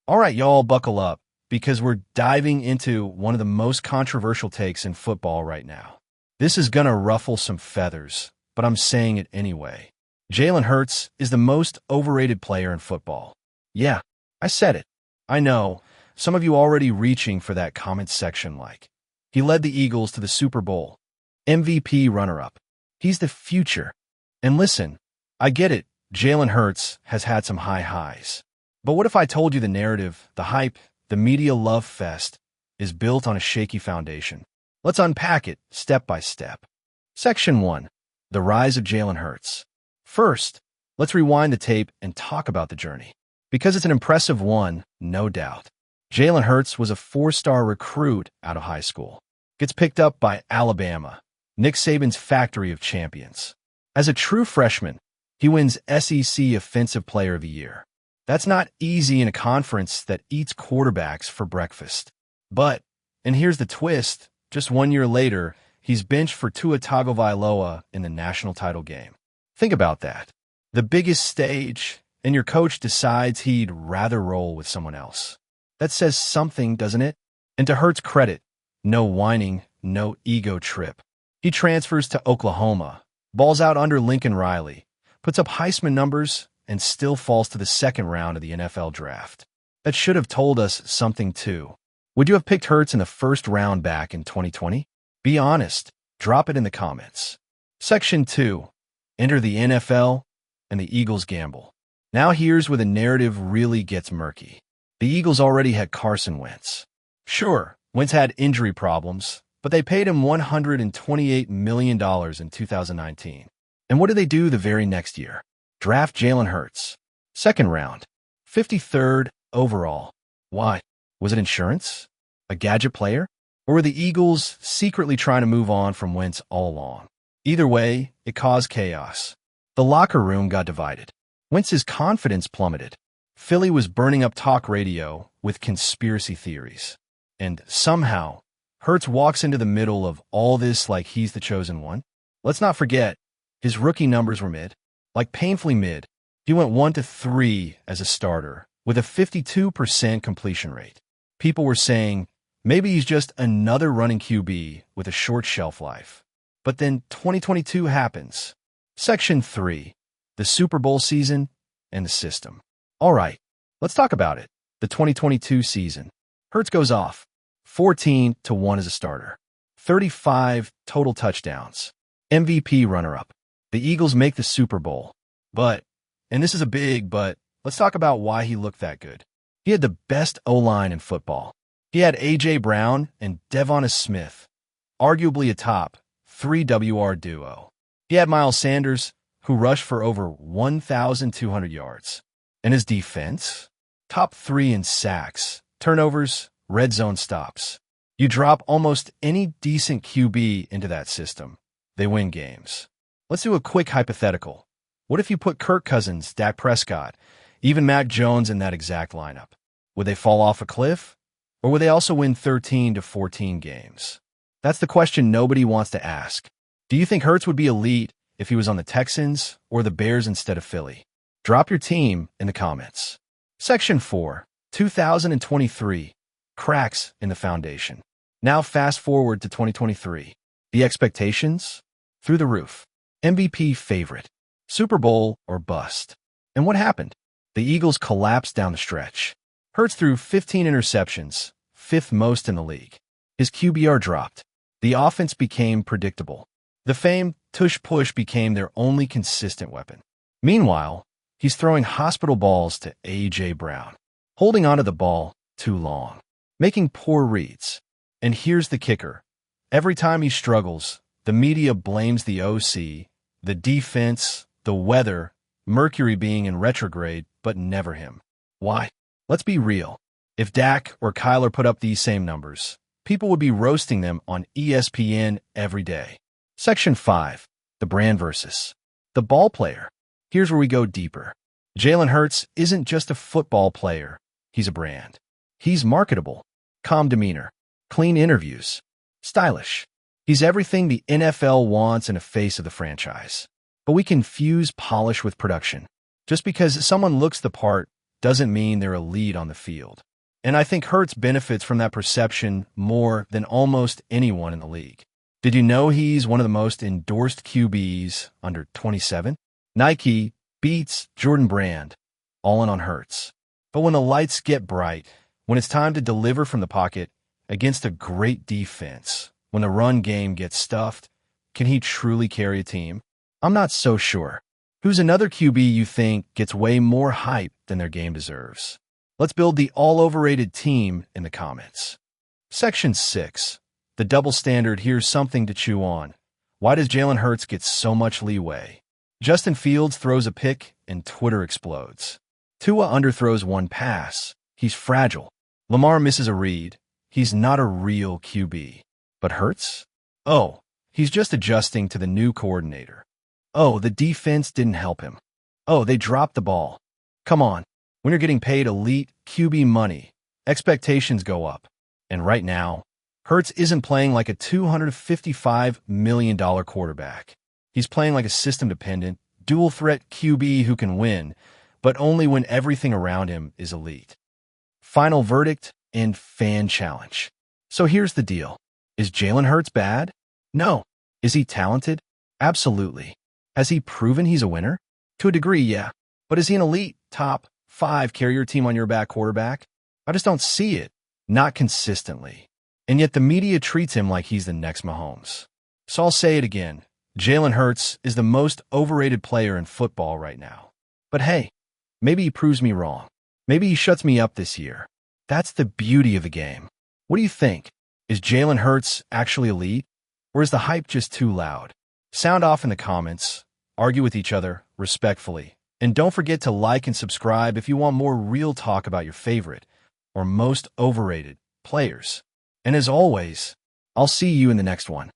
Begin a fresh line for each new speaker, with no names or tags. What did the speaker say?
All right, y'all, buckle up because we're diving into one of the most controversial takes in football right now. This is going to ruffle some feathers, but I'm saying it anyway. Jalen Hurts is the most overrated player in football. Yeah, I said it. I know, some of you already reaching for that comment section like. He led the Eagles to the Super Bowl. MVP runner-up. He's the future. And listen, I get it, Jalen Hurts has had some high highs. But what if I told you the narrative, the hype, the media love fest is built on a shaky foundation? Let's unpack it step by step. Section 1. The rise of Jalen Hurts. First, let's rewind the tape and talk about the journey. Because it's an impressive one, no doubt. Jalen Hurts was a four-star recruit out of high school. Gets picked up by Alabama, Nick Saban's factory of champions. As a true freshman, he wins SEC Offensive Player of the Year. That's not easy in a conference that eats quarterbacks for breakfast. But, and here's the twist, just 1 year later, he's benched for Tua Tagovailoa in the national title game. Think about that. The biggest stage, and your coach decides he'd rather roll with someone else. That says something, doesn't it? And to Hurts' credit, no whining, no ego trip. He transfers to Oklahoma, balls out under Lincoln Riley, puts up Heisman numbers, and still falls to the second round of the NFL draft. That should have told us something too. Would you have picked Hurts in the first round back in 2020? Be honest. Drop it in the comments. Section 2. Enter the NFL and the Eagles gamble. Now here's where the narrative really gets murky. The Eagles already had Carson Wentz. Sure, Wentz had injury problems, but they paid him $128 million in 2019. And what did they do the very next year? Draft Jalen Hurts. Second round. 53rd overall. Why? Was it insurance? A gadget player? Or were the Eagles secretly trying to move on from Wentz all along? Either way, it caused chaos. The locker room got divided. Wentz's confidence plummeted. Philly was burning up talk radio with conspiracy theories. And somehow, Hurts walks into the middle of all this like he's the chosen one. Let's not forget, his rookie numbers were mid. Like painfully mid. He went 1-3 as a starter with a 52% completion rate. People were saying, maybe he's just another running QB with a short shelf life. But then 2022 happens. Section 3. The Super Bowl season and the system. All right, let's talk about it. The 2022 season. Hurts goes off. 14-1 as a starter. 35 total touchdowns. MVP runner-up. The Eagles make the Super Bowl. But, and this is a big but, let's talk about why he looked that good. He had the best O-line in football. He had A.J. Brown and Devonta Smith, arguably a top 3 WR duo. He had Miles Sanders, who rushed for over 1,200 yards. And his defense? Top 3 in sacks, turnovers, red zone stops. You drop almost any decent QB into that system. They win games. Let's do a quick hypothetical. What if you put Kirk Cousins, Dak Prescott, even Mac Jones in that exact lineup? Would they fall off a cliff? Or would they also win 13-14 games? That's the question nobody wants to ask. Do you think Hurts would be elite if he was on the Texans or the Bears instead of Philly? Drop your team in the comments. Section 4. 2023. Cracks in the foundation. Now fast forward to 2023. The expectations? Through the roof. MVP favorite. Super Bowl or bust. And what happened? The Eagles collapsed down the stretch. Hurts threw 15 interceptions, 5th most in the league. His QBR dropped. The offense became predictable. The famed tush-push became their only consistent weapon. Meanwhile, he's throwing hospital balls to A.J. Brown, holding onto the ball too long, making poor reads. And here's the kicker. Every time he struggles, the media blames the OC, the defense, the weather, Mercury being in retrograde, but never him. Why? Let's be real. If Dak or Kyler put up these same numbers, people would be roasting them on ESPN every day. Section 5. The brand versus the ball player. Here's where we go deeper. Jalen Hurts isn't just a football player. He's a brand. He's marketable, calm demeanor, clean interviews, stylish. He's everything the NFL wants in a face of the franchise. But we confuse polish with production. Just because someone looks the part doesn't mean they're elite on the field. And I think Hurts benefits from that perception more than almost anyone in the league. Did you know he's one of the most endorsed QBs under 27? Nike beats Jordan Brand, all in on Hurts. But when the lights get bright, when it's time to deliver from the pocket against a great defense, when the run game gets stuffed, can he truly carry a team? I'm not so sure. Who's another QB you think gets way more hype than their game deserves? Let's build the all-overrated team in the comments. Section 6. The double standard. Here's something to chew on. Why does Jalen Hurts get so much leeway? Justin Fields throws a pick and Twitter explodes. Tua underthrows one pass. He's fragile. Lamar misses a read. He's not a real QB. But Hurts? Oh, he's just adjusting to the new coordinator. Oh, the defense didn't help him. Oh, they dropped the ball. Come on. When you're getting paid elite QB money, expectations go up. And right now, Hurts isn't playing like a $255 million quarterback. He's playing like a system-dependent, dual-threat QB who can win, but only when everything around him is elite. Final verdict and fan challenge. So here's the deal. Is Jalen Hurts bad? No. Is he talented? Absolutely. Has he proven he's a winner? To a degree, yeah. But is he an elite, top 5 carrier team on your back quarterback? I just don't see it. Not consistently. And yet the media treats him like he's the next Mahomes. So I'll say it again. Jalen Hurts is the most overrated player in football right now. But hey, maybe he proves me wrong. Maybe he shuts me up this year. That's the beauty of the game. What do you think? Is Jalen Hurts actually elite? Or is the hype just too loud? Sound off in the comments. Argue with each other respectfully. And don't forget to like and subscribe if you want more real talk about your favorite or most overrated players. And as always, I'll see you in the next one.